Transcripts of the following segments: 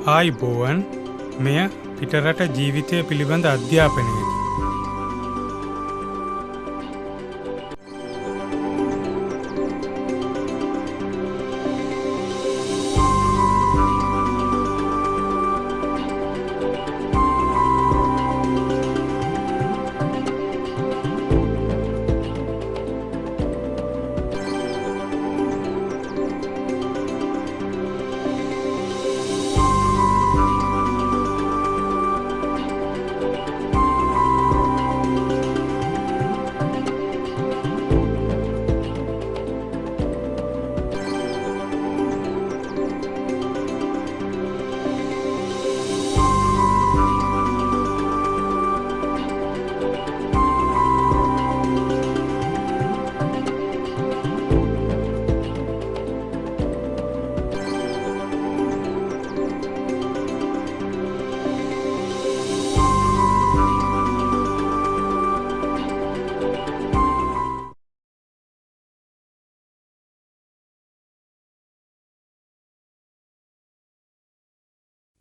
ආයිබෝවන් මෙය පිටරට ජීවිතය පිළිබඳ අධ්‍යාපනයකි.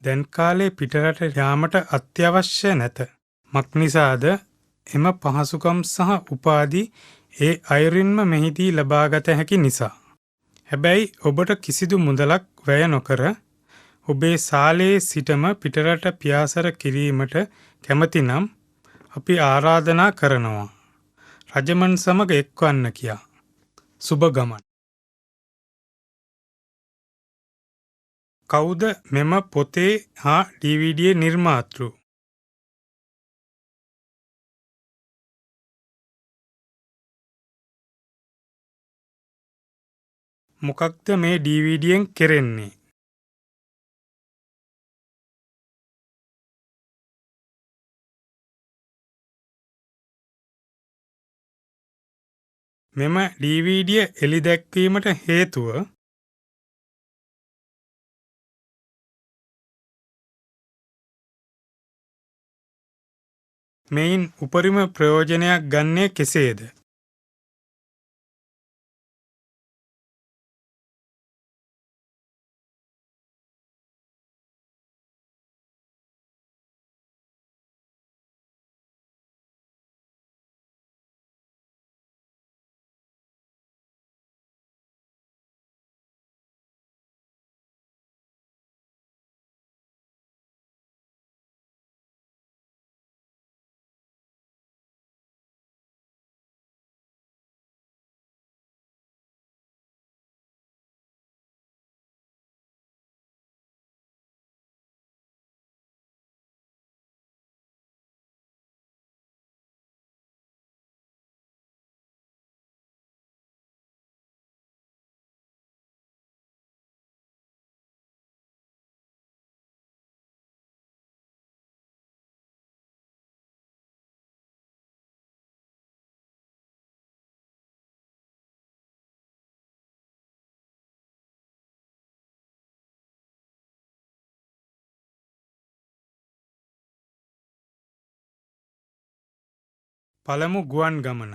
දැන් කාලේ පිටරට යාමට අත්‍යවශ්‍ය නැත. මක්නිසාද එම පහසුකම් සහ උපාධි ඒ අයුරින්ම මෙහිදී ලබාගත හැකි නිසා. හැබැයි ඔබට කිසිදු මුදලක් වැය නොකර ඔබේ සාලේ සිටම පිටරට පියාසර කිරීමට කැමති නම් අපි ආරාධනා කරනවා. රජමන් සමග එක්වන්න කියා. සුබ ගමන්. කවුද මෙම පොතේ හා DVD නිර්මාතෘ? මොකක්ද මේ DVDයෙන් කෙරෙන්නේ? මෙම DVD එළි දැක්වීමට හේතුව මෙයින් උපරිම ප්‍රයෝජනයක් ගන්නේ කෙසේද? පළමු ගුවන් ගමන.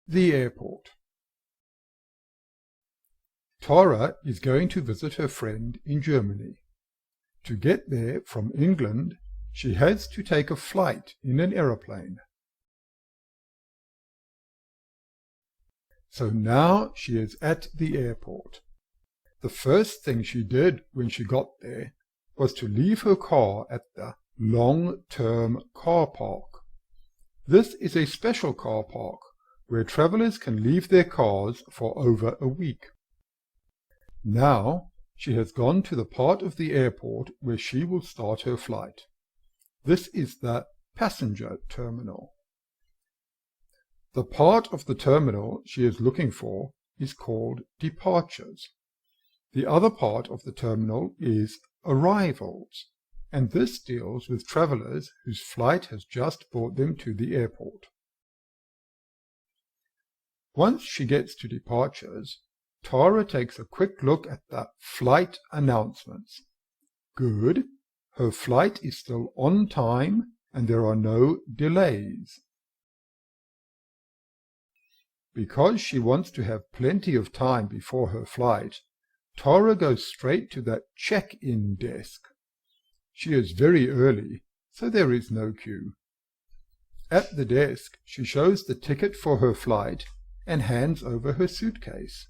The airport. Tara is going to visit her friend in Germany. To get there from England, she has to take a flight in an aeroplane. So now she is at the airport. The first thing she did when she got there was to leave her car at the long-term car park. This is a special car park where travellers can leave their cars for over a week. Now she has gone to the part of the airport where she will start her flight. This is the passenger terminal. The part of the terminal she is looking for is called departures. The other part of the terminal is arrivals, and this deals with travellers whose flight has just brought them to the airport. Once she gets to departures, Tara takes a quick look at the flight announcements. Good, her flight is still on time and there are no delays. Because she wants to have plenty of time before her flight, Tara goes straight to that check-in desk. She is very early, so there is no queue. At the desk, she shows the ticket for her flight and hands over her suitcase.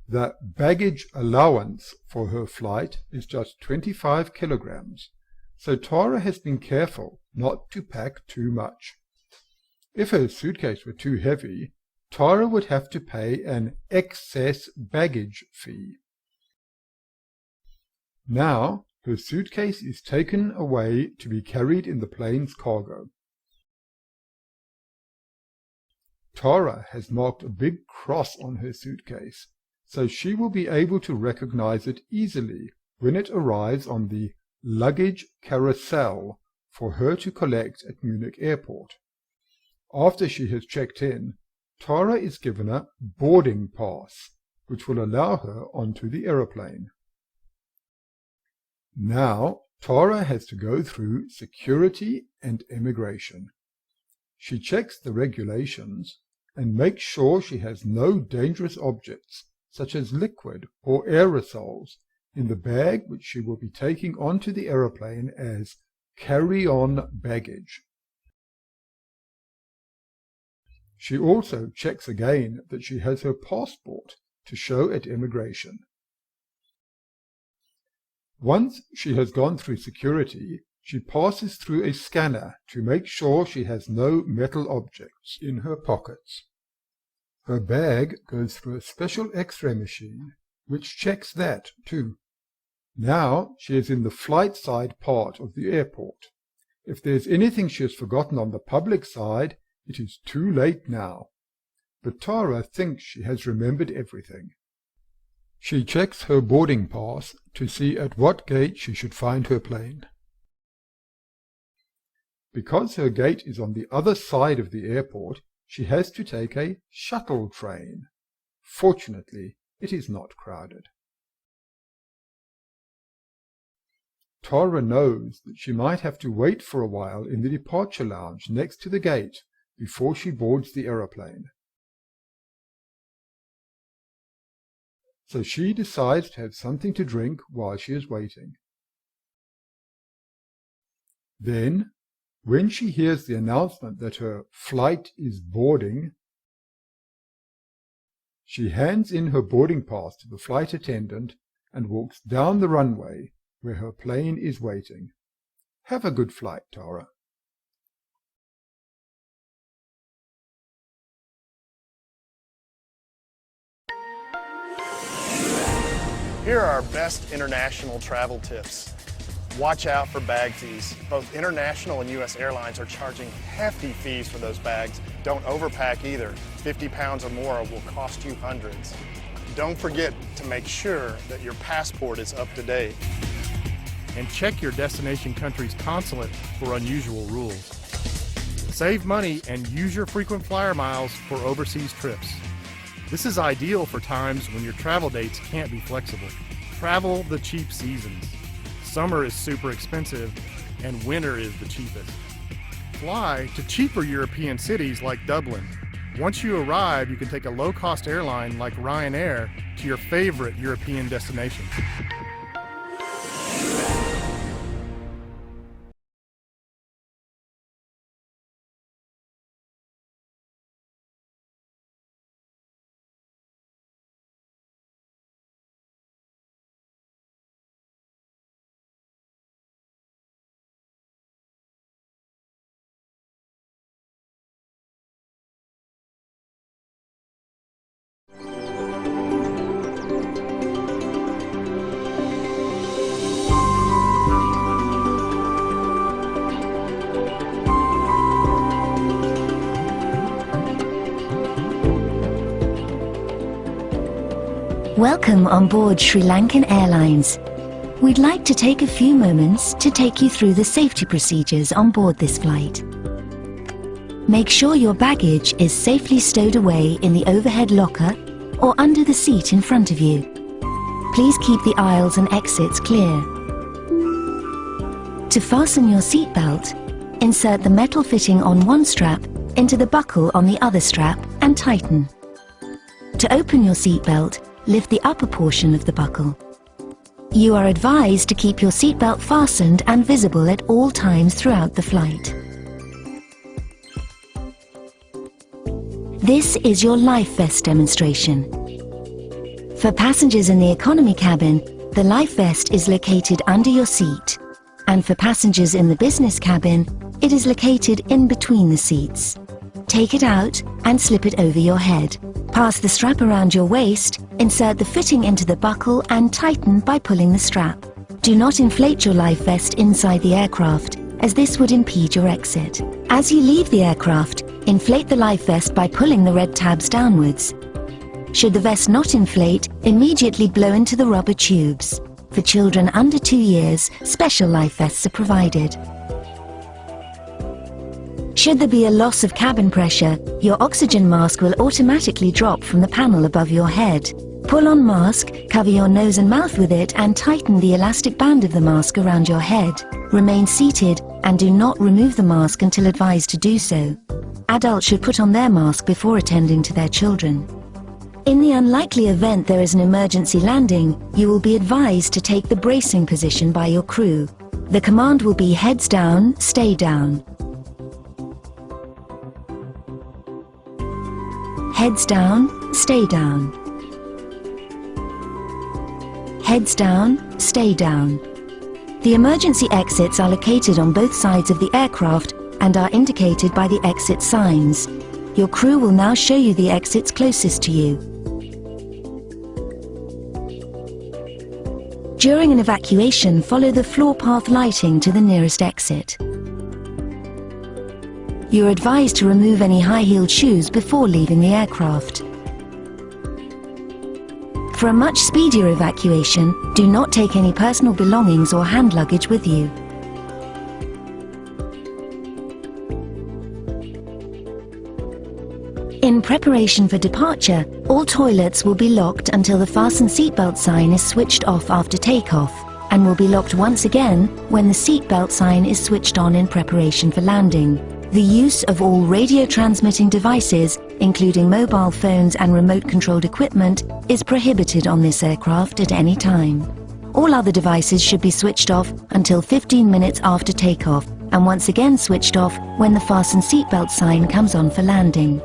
The baggage allowance for her flight is just 25 kilograms, so Tara has been careful not to pack too much. If her suitcase were too heavy, Tara would have to pay an excess baggage fee. Now, her suitcase is taken away to be carried in the plane's cargo. Tara has marked a big cross on her suitcase, so she will be able to recognize it easily when it arrives on the luggage carousel for her to collect at Munich Airport. After she has checked in, Tara is given a boarding pass, which will allow her onto the aeroplane. Now, Tara has to go through security and immigration. She checks the regulations and makes sure she has no dangerous objects, such as liquid or aerosols, in the bag which she will be taking onto the aeroplane as carry-on baggage. She also checks again that she has her passport to show at immigration. Once she has gone through security, she passes through a scanner to make sure she has no metal objects in her pockets. Her bag goes through a special X-ray machine, which checks that too. Now she is in the flight side part of the airport. If there's anything she has forgotten on the public side, it is too late now. But Tara thinks she has remembered everything. She checks her boarding pass to see at what gate she should find her plane. Because her gate is on the other side of the airport, she has to take a shuttle train. Fortunately, it is not crowded. Tara knows that she might have to wait for a while in the departure lounge next to the gate before she boards the aeroplane. So she decides to have something to drink while she is waiting. Then, when she hears the announcement that her flight is boarding, she hands in her boarding pass to the flight attendant and walks down the runway where her plane is waiting. Have a good flight, Tara. Here are our best international travel tips. Watch out for bag fees. Both international and U.S. airlines are charging hefty fees for those bags. Don't overpack either. 50 pounds or more will cost you hundreds. Don't forget to make sure that your passport is up to date. And check your destination country's consulate for unusual rules. Save money and use your frequent flyer miles for overseas trips. This is ideal for times when your travel dates can't be flexible. Travel the cheap seasons. Summer is super expensive and winter is the cheapest. Fly to cheaper European cities like Dublin. Once you arrive, you can take a low-cost airline like Ryanair to your favorite European destination. Welcome on board Sri Lankan Airlines. We'd like to take a few moments to take you through the safety procedures on board this flight. Make sure your baggage is safely stowed away in the overhead locker or under the seat in front of you. Please keep the aisles and exits clear. To fasten your seatbelt, insert the metal fitting on one strap into the buckle on the other strap and tighten. To open your seatbelt, lift the upper portion of the buckle. You are advised to keep your seatbelt fastened and visible at all times throughout the flight. This is your life vest demonstration. For passengers in the economy cabin, the life vest is located under your seat, and for passengers in the business cabin, it is located in between the seats. Take it out and slip it over your head. Pass the strap around your waist, insert the fitting into the buckle and tighten by pulling the strap. Do not inflate your life vest inside the aircraft, as this would impede your exit. As you leave the aircraft, inflate the life vest by pulling the red tabs downwards. Should the vest not inflate, immediately blow into the rubber tubes. For children under 2 years, special life vests are provided. Should there be a loss of cabin pressure, your oxygen mask will automatically drop from the panel above your head. Pull on mask, cover your nose and mouth with it and tighten the elastic band of the mask around your head. Remain seated and do not remove the mask until advised to do so. Adults should put on their mask before attending to their children. In the unlikely event there is an emergency landing, you will be advised to take the bracing position by your crew. The command will be heads down, stay down. Heads down, stay down. Heads down, stay down. The emergency exits are located on both sides of the aircraft and are indicated by the exit signs. Your crew will now show you the exits closest to you. During an evacuation, follow the floor path lighting to the nearest exit. You are advised to remove any high-heeled shoes before leaving the aircraft. For a much speedier evacuation, do not take any personal belongings or hand luggage with you. In preparation for departure, all toilets will be locked until the fasten seatbelt sign is switched off after takeoff, and will be locked once again when the seatbelt sign is switched on in preparation for landing. The use of all radio transmitting devices, including mobile phones and remote-controlled equipment, is prohibited on this aircraft at any time. All other devices should be switched off until 15 minutes after takeoff, and once again switched off when the fasten seatbelt sign comes on for landing.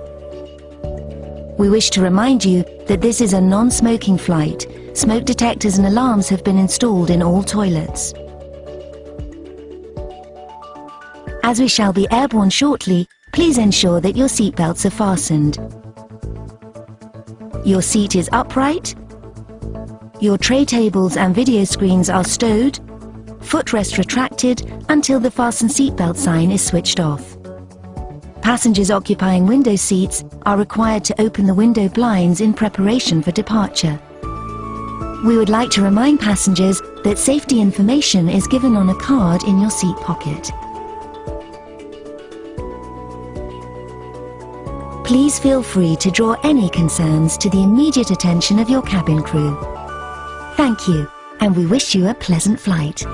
We wish to remind you that this is a non-smoking flight. Smoke detectors and alarms have been installed in all toilets. As we shall be airborne shortly, please ensure that your seatbelts are fastened. Your seat is upright. Your tray tables and video screens are stowed. Footrest retracted until the fasten seatbelt sign is switched off. Passengers occupying window seats are required to open the window blinds in preparation for departure. We would like to remind passengers that safety information is given on a card in your seat pocket. Please feel free to draw any concerns to the immediate attention of your cabin crew. Thank you, and we wish you a pleasant flight.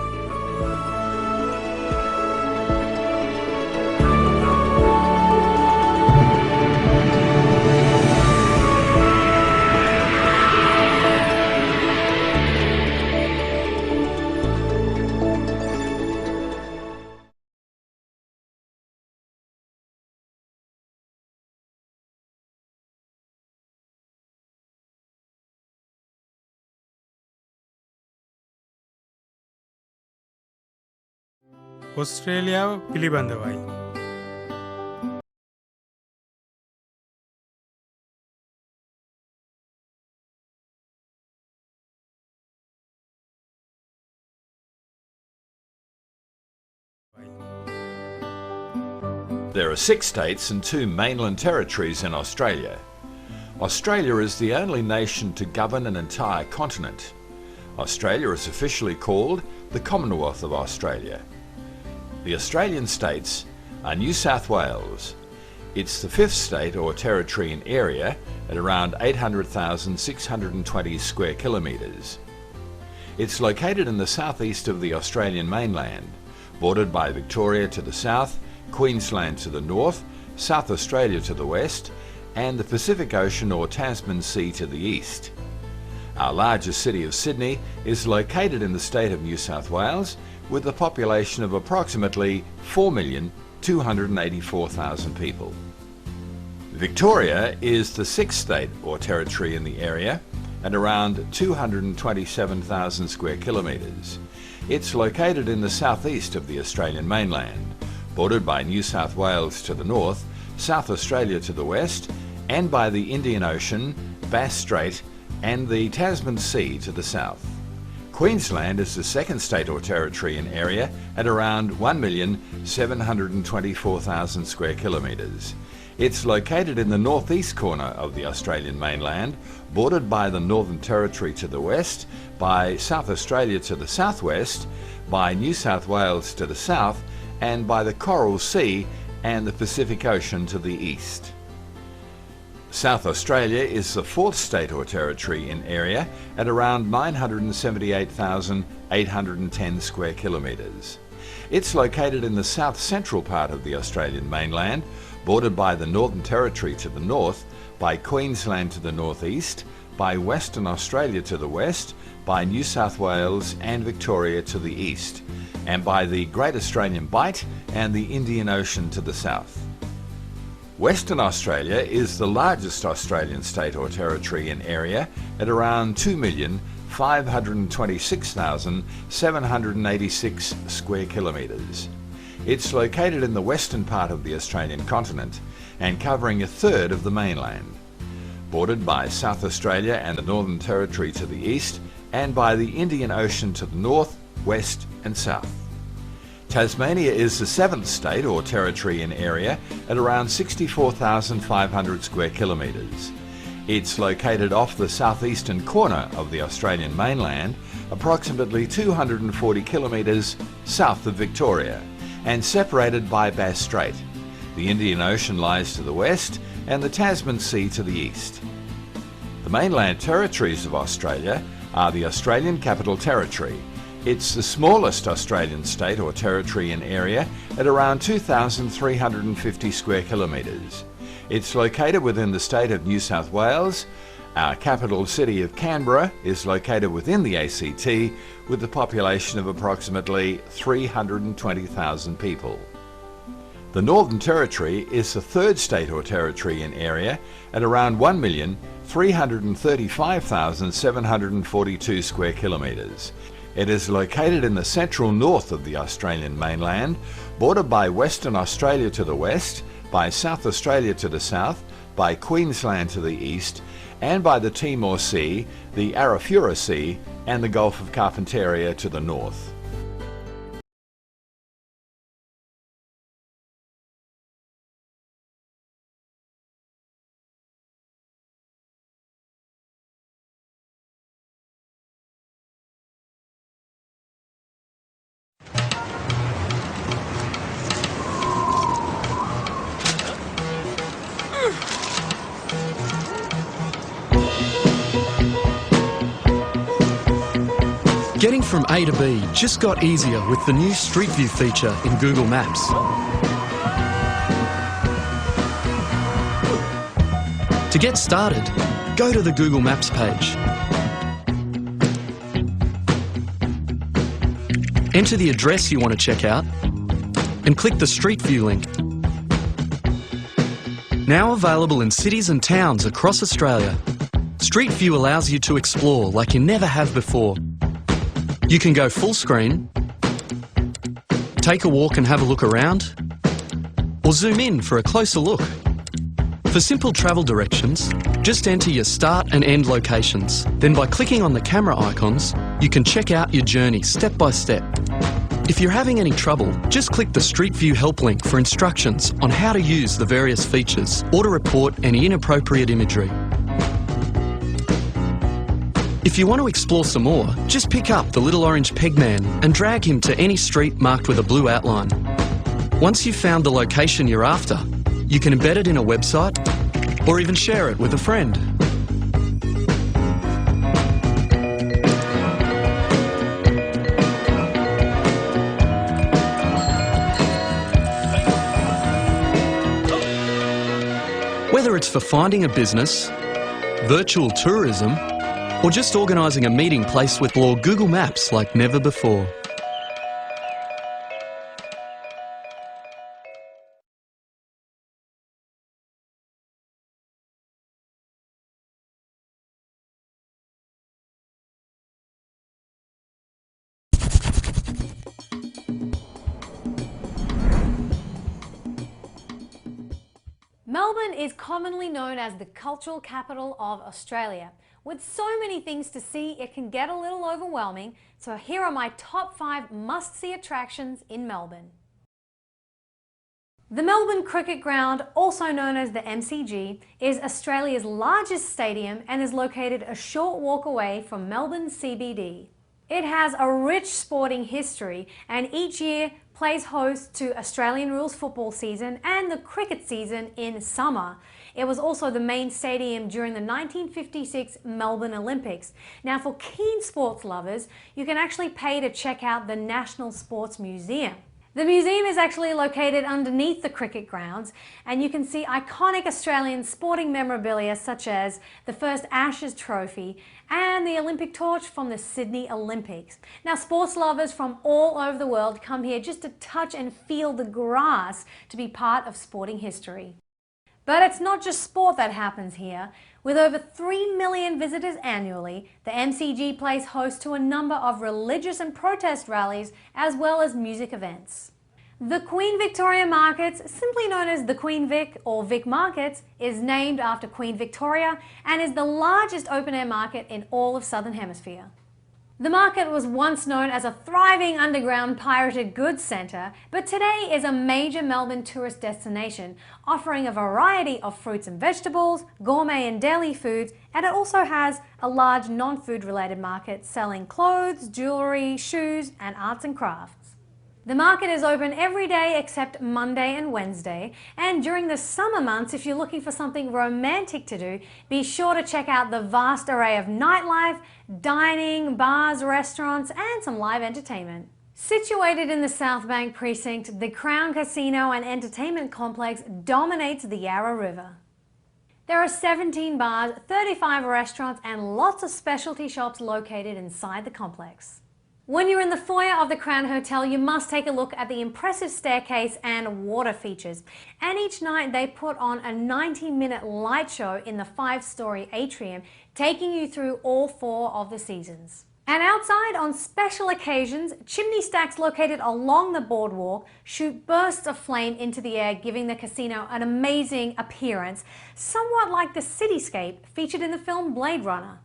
ඔස්ට්‍රේලියාව පිළිබඳවයි. There are 6 states and 2 mainland territories in Australia. Australia is the only nation to govern an entire continent. Australia is officially called the Commonwealth of Australia. The Australian states are New South Wales. It's the 5th state or territory in area at around 800,620 square kilometres. It's located in the southeast of the Australian mainland, bordered by Victoria to the south Queensland to the north, South Australia to the west, and the Pacific Ocean or Tasman Sea to the east. Our largest city of Sydney is located in the state of New South Wales with a population of approximately 4,284,000 people. Victoria is the sixth state or territory in the area at around 227,000 square kilometres. It's located in the southeast of the Australian mainland, bordered by New South Wales to the north, South Australia to the west, and by the Indian Ocean, Bass Strait, and the Tasman Sea to the south. Queensland is the second state or territory in area at around 1,724,000 square kilometres. It's located in the northeast corner of the Australian mainland, bordered by the Northern Territory to the west, by South Australia to the southwest, by New South Wales to the south, and by the Coral Sea and the Pacific Ocean to the east. South Australia is the fourth state or territory in area at around 978,810 square kilometres. It's located in the south-central part of the Australian mainland, bordered by the Northern Territory to the north, by Queensland to the northeast, by Western Australia to the west, by New South Wales and Victoria to the east, and by the Great Australian Bight and the Indian Ocean to the south. Western Australia is the largest Australian state or territory in area at around 2,526,786 square kilometres. It's located in the western part of the Australian continent and covering a third of the mainland, bordered by South Australia and the Northern Territory to the east and by the Indian Ocean to the north, west and south. Tasmania is the seventh state or territory in area at around 64,500 square kilometres. It's located off the southeastern corner of the Australian mainland, approximately 240 kilometres south of Victoria, and separated by Bass Strait. The Indian Ocean lies to the west and the Tasman Sea to the east. The mainland territories of Australia are the Australian Capital Territory. It's the smallest Australian state or territory in area at around 2,350 square kilometres. It's located within the state of New South Wales. Our capital city of Canberra is located within the ACT with a population of approximately 320,000 people. The Northern Territory is the third state or territory in area at around 1,335,742 square kilometres. It is located in the central north of the Australian mainland, bordered by Western Australia to the west, by South Australia to the south, by Queensland to the east, and by the Timor Sea, the Arafura Sea, and the Gulf of Carpentaria to the north. Getting from A to B just got easier with the new Street View feature in Google Maps. To get started, go to the Google Maps page. Enter the address you want to check out and click the Street View link. Now available in cities and towns across Australia, Street View allows you to explore like you never have before. You can go full screen, take a walk and have a look around, or zoom in for a closer look. For simple travel directions, just enter your start and end locations. Then by clicking on the camera icons, you can check out your journey step by step. If you're having any trouble, just click the Street View help link for instructions on how to use the various features or to report any inappropriate imagery. If you want to explore some more, just pick up the little orange peg man and drag him to any street marked with a blue outline. Once you've found the location you're after, you can embed it in a website or even share it with a friend. Whether it's for finding a business, virtual tourism, or just organising a meeting place with Google Maps like never before. Melbourne is commonly known as the cultural capital of Australia. With so many things to see, it can get a little overwhelming, so here are my top 5 must-see attractions in Melbourne. The Melbourne Cricket Ground, also known as the MCG, is Australia's largest stadium and is located a short walk away from Melbourne CBD. It has a rich sporting history and each year plays host to Australian rules football season and the cricket season in summer. It was also the main stadium during the 1956 Melbourne Olympics. Now, for keen sports lovers, you can actually pay to check out the National Sports Museum. The museum is actually located underneath the cricket grounds, and you can see iconic Australian sporting memorabilia such as the first Ashes trophy and the Olympic torch from the Sydney Olympics. Now, sports lovers from all over the world come here just to touch and feel the grass to be part of sporting history. But it's not just sport that happens here. With over 3 million visitors annually, the MCG plays host to a number of religious and protest rallies as well as music events. The Queen Victoria Markets, simply known as the Queen Vic or Vic Markets, is named after Queen Victoria and is the largest open-air market in all of Southern Hemisphere. The market was once known as a thriving underground pirated goods centre, but today is a major Melbourne tourist destination, offering a variety of fruits and vegetables, gourmet and deli foods, and it also has a large non-food related market selling clothes, jewellery, shoes and arts and crafts. The market is open every day except Monday and Wednesday, and during the summer months, if you're looking for something romantic to do, be sure to check out the vast array of nightlife, dining, bars, restaurants and some live entertainment. Situated in the South Bank precinct, the Crown Casino and Entertainment Complex dominates the Yarra River. There are 17 bars, 35 restaurants and lots of specialty shops located inside the complex. When you're in the foyer of the Crown Hotel, you must take a look at the impressive staircase and water features. And each night they put on a 90-minute light show in the 5-story atrium, taking you through all 4 of the seasons. And outside, on special occasions, chimney stacks located along the boardwalk shoot bursts of flame into the air, giving the casino an amazing appearance, somewhat like the cityscape featured in the film Blade Runner.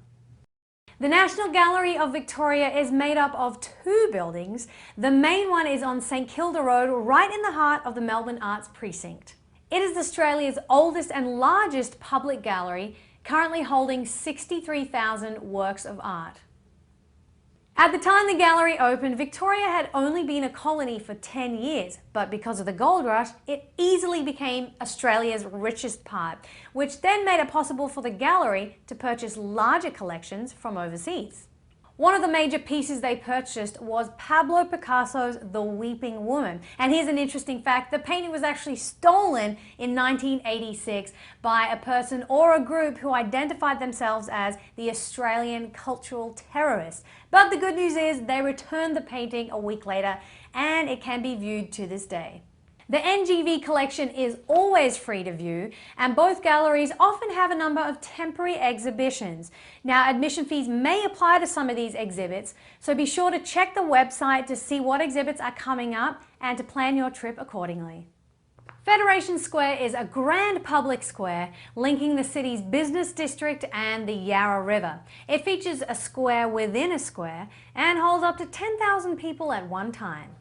The National Gallery of Victoria is made up of 2 buildings. The main one is on St Kilda Road, right in the heart of the Melbourne Arts Precinct. It is Australia's oldest and largest public gallery, currently holding 63,000 works of art. At the time the gallery opened, Victoria had only been a colony for 10 years, but because of the gold rush, it easily became Australia's richest part, which then made it possible for the gallery to purchase larger collections from overseas. One of the major pieces they purchased was Pablo Picasso's The Weeping Woman. And here's an interesting fact: the painting was actually stolen in 1986 by a person or a group who identified themselves as the Australian Cultural Terrorists. But the good news is they returned the painting a week later and it can be viewed to this day. The NGV collection is always free to view, and both galleries often have a number of temporary exhibitions. Now, admission fees may apply to some of these exhibits, so be sure to check the website to see what exhibits are coming up and to plan your trip accordingly. Federation Square is a grand public square linking the city's business district and the Yarra River. It features a square within a square and holds up to 10,000 people at one time.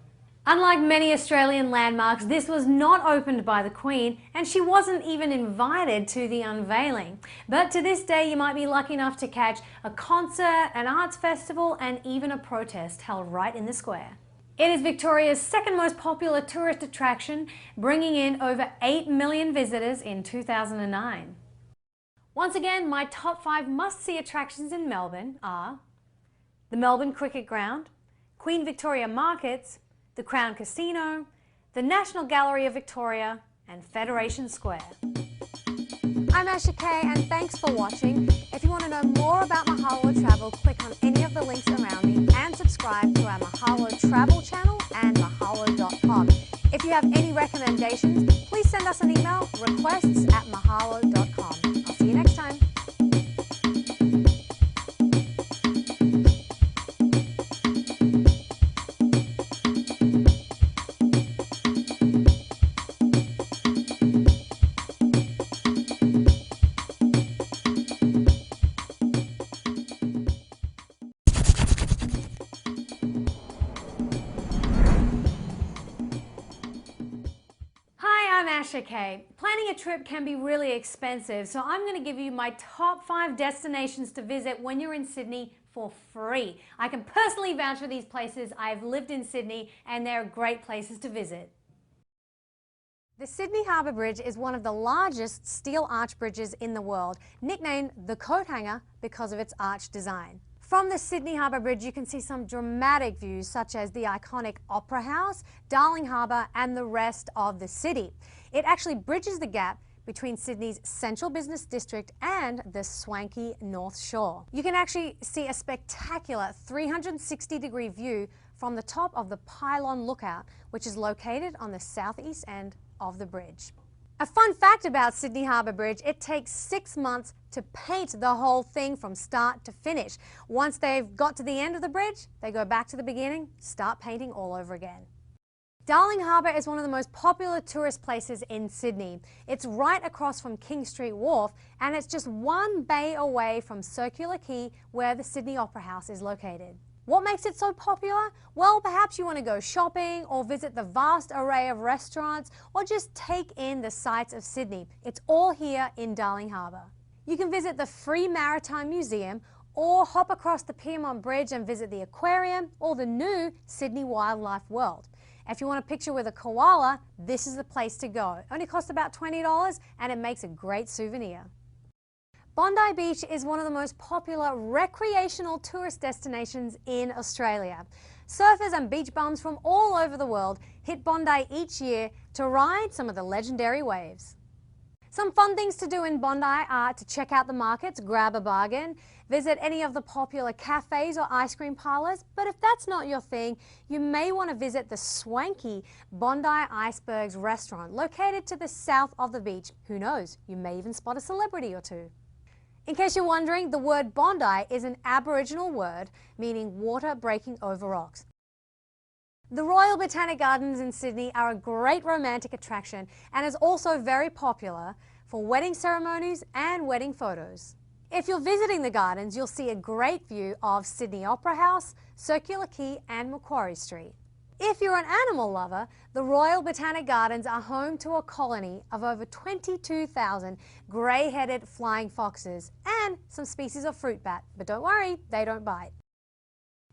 Unlike many Australian landmarks, this was not opened by the Queen, and she wasn't even invited to the unveiling. But to this day, you might be lucky enough to catch a concert, an arts festival, and even a protest held right in the square. It is Victoria's second most popular tourist attraction, bringing in over 8 million visitors in 2009. Once again, my top 5 must-see attractions in Melbourne are the Melbourne Cricket Ground, Queen Victoria Markets, the Crown Casino, the National Gallery of Victoria and Federation Square. I'm Asha Kay, and thanks for watching. If you want to know more about Mahalo Travel, click on any of the links around me and subscribe to our Mahalo Travel channel and mahalo.com. If you have any recommendations, please send us an email, requests@mahalo.com. I'll see you next time. I'm Asha Kay. Planning a trip can be really expensive, so I'm going to give you my top 5 destinations to visit when you're in Sydney for free. I can personally vouch for these places. I've lived in Sydney and they're great places to visit. The Sydney Harbour Bridge is one of the largest steel arch bridges in the world, nicknamed the coat hanger because of its arch design. From the Sydney Harbour Bridge, you can see some dramatic views such as the iconic Opera House, Darling Harbour and the rest of the city. It actually bridges the gap between Sydney's central business district and the swanky North Shore. You can actually see a spectacular 360-degree view from the top of the Pylon Lookout, which is located on the southeast end of the bridge. A fun fact about Sydney Harbour Bridge, it takes 6 months to paint the whole thing from start to finish. Once they've got to the end of the bridge, they go back to the beginning, start painting all over again. Darling Harbour is one of the most popular tourist places in Sydney. It's right across from King Street Wharf and it's just one bay away from Circular Quay where the Sydney Opera House is located. What makes it so popular? Well, perhaps you want to go shopping or visit the vast array of restaurants or just take in the sights of Sydney. It's all here in Darling Harbour. You can visit the Free Maritime Museum or hop across the Piedmont Bridge and visit the aquarium or the new Sydney Wildlife World. If you want a picture with a koala, this is the place to go. It only costs about $20 and it makes a great souvenir. Bondi Beach is one of the most popular recreational tourist destinations in Australia. Surfers and beach bums from all over the world hit Bondi each year to ride some of the legendary waves. Some fun things to do in Bondi are to check out the markets, grab a bargain, visit any of the popular cafes or ice cream parlors, but if that's not your thing, you may want to visit the swanky Bondi Icebergs restaurant located to the south of the beach. Who knows, you may even spot a celebrity or two. In case you're wondering, the word Bondi is an Aboriginal word meaning water breaking over rocks. The Royal Botanic Gardens in Sydney are a great romantic attraction and is also very popular for wedding ceremonies and wedding photos. If you're visiting the gardens, you'll see a great view of Sydney Opera House, Circular Quay and Macquarie Street. If you're an animal lover, the Royal Botanic Gardens are home to a colony of over 22,000 grey-headed flying foxes and some species of fruit bat, but don't worry, they don't bite.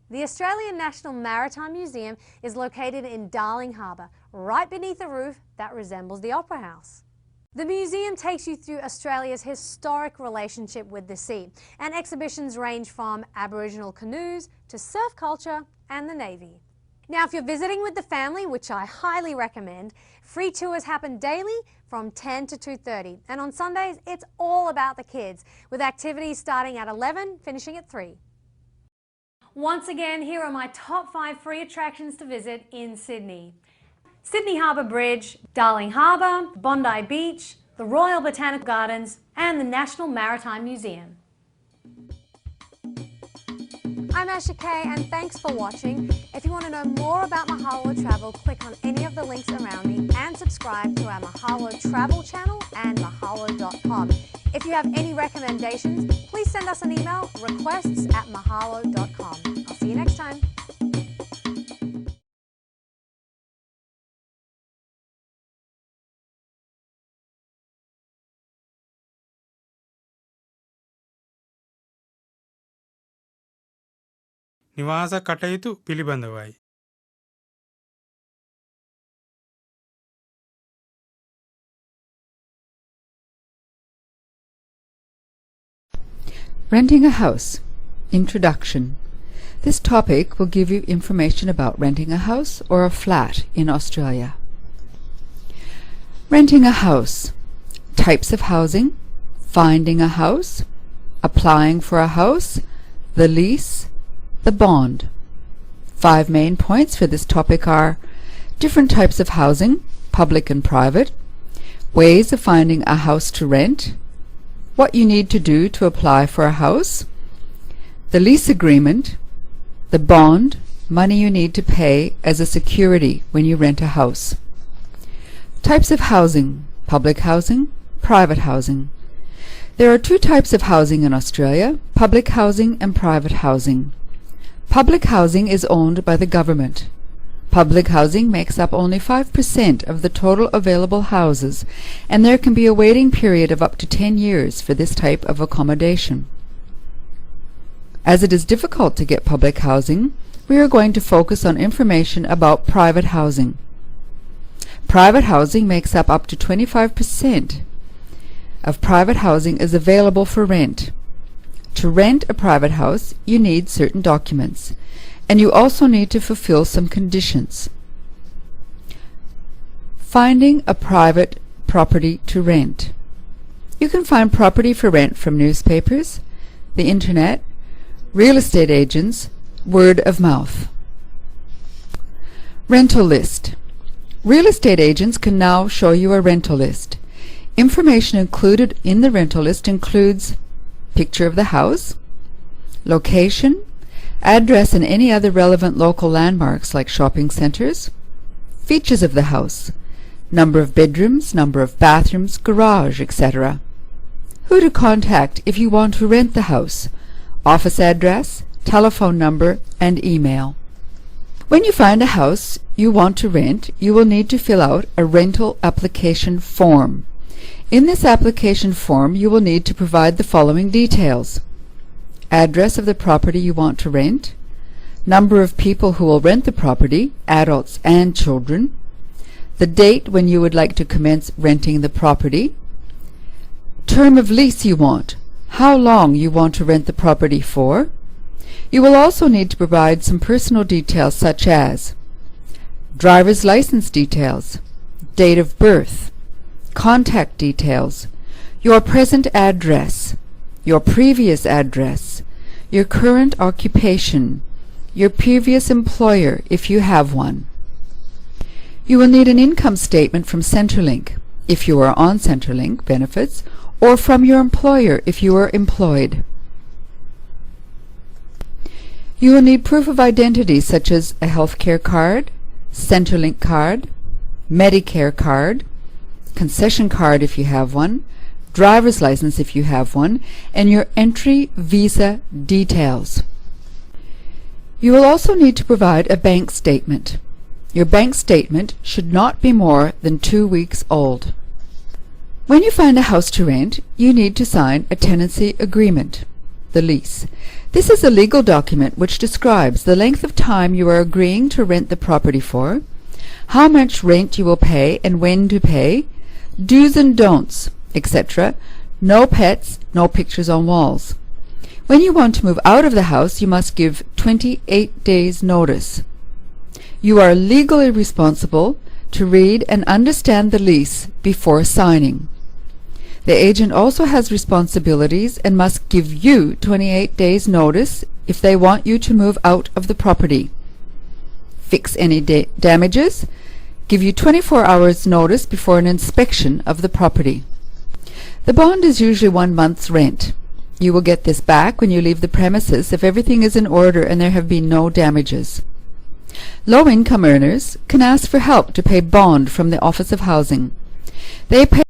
The Australian National Maritime Museum is located in Darling Harbour, right beneath a roof that resembles the Opera House. The museum takes you through Australia's historic relationship with the sea, and exhibitions range from Aboriginal canoes to surf culture and the Navy. Now, if you're visiting with the family, which I highly recommend, free tours happen daily from 10 to 2:30, and on Sundays, it's all about the kids, with activities starting at 11, finishing at 3. Once again, here are my top 5 free attractions to visit in Sydney. Sydney Harbour Bridge, Darling Harbour, Bondi Beach, the Royal Botanic Gardens and the National Maritime Museum. I'm Asha Kay and thanks for watching. If you want to know more about Mahalo Travel, click on any of the links around me and subscribe to our Mahalo Travel channel and mahalo.com. If you have any recommendations, please send us an email, requests@mahalo.com. I'll see you next time. නිවාස කටයුතු පිළිබඳවයි. Renting a house. Introduction. This topic will give you information about renting a house or a flat in Australia. Renting a house. Types of housing. finding a house, applying for a house, the lease, the bond. 5 main points for this topic are different types of housing, public and private, ways of finding a house to rent, what you need to do to apply for a house, the lease agreement, the bond, money you need to pay as a security when you rent a house. Types of housing, public housing, private housing. There are 2 types of housing in Australia, public housing and private housing. Public housing is owned by the government. Public housing makes up only 5% of the total available houses, and there can be a waiting period of up to 10 years for this type of accommodation. As it is difficult to get public housing, we are going to focus on information about private housing. Private housing makes up to 25% of private housing is available for rent. To rent a private house, you need certain documents, and you also need to fulfill some conditions. Finding a private property to rent. You can find property for rent from newspapers, the internet, real estate agents, word of mouth. Rental list. Real estate agents can now show you a rental list. Information included in the rental list includes picture of the house, location, address and any other relevant local landmarks like shopping centers, features of the house, number of bedrooms, number of bathrooms, garage, etc. Who to contact if you want to rent the house, office address, telephone number, and email. When you find a house you want to rent, you will need to fill out a rental application form. In this application form you will need to provide the following details: address of the property you want to rent, number of people who will rent the property, adults and children, the date when you would like to commence renting the property, term of lease you want, how long you want to rent the property for. You will also need to provide some personal details such as driver's license details, date of birth, contact details, your present address, your previous address, your current occupation, your previous employer if you have one. You will need an income statement from Centrelink if you are on Centrelink benefits, or from your employer if you are employed. You will need proof of identity such as a healthcare card, Centrelink card, Medicare card, concession card if you have one, driver's license if you have one, and your entry visa details. You will also need to provide a bank statement. Your bank statement should not be more than 2 weeks old. When you find a house to rent, you need to sign a tenancy agreement, the lease. This is a legal document which describes the length of time you are agreeing to rent the property for, how much rent you will pay and when to pay, do's and don'ts, etc. No pets, no pictures on walls. When you want to move out of the house, you must give 28 days notice. You are legally responsible to read and understand the lease before signing. The agent also has responsibilities and must give you 28 days notice if they want you to move out of the property. Fix any damages. Give you 24 hours notice before an inspection of the property. The bond is usually 1 month's rent. You will get this back when you leave the premises if everything is in order and there have been no damages. Low-income earners can ask for help to pay bond from the Office of Housing. They pay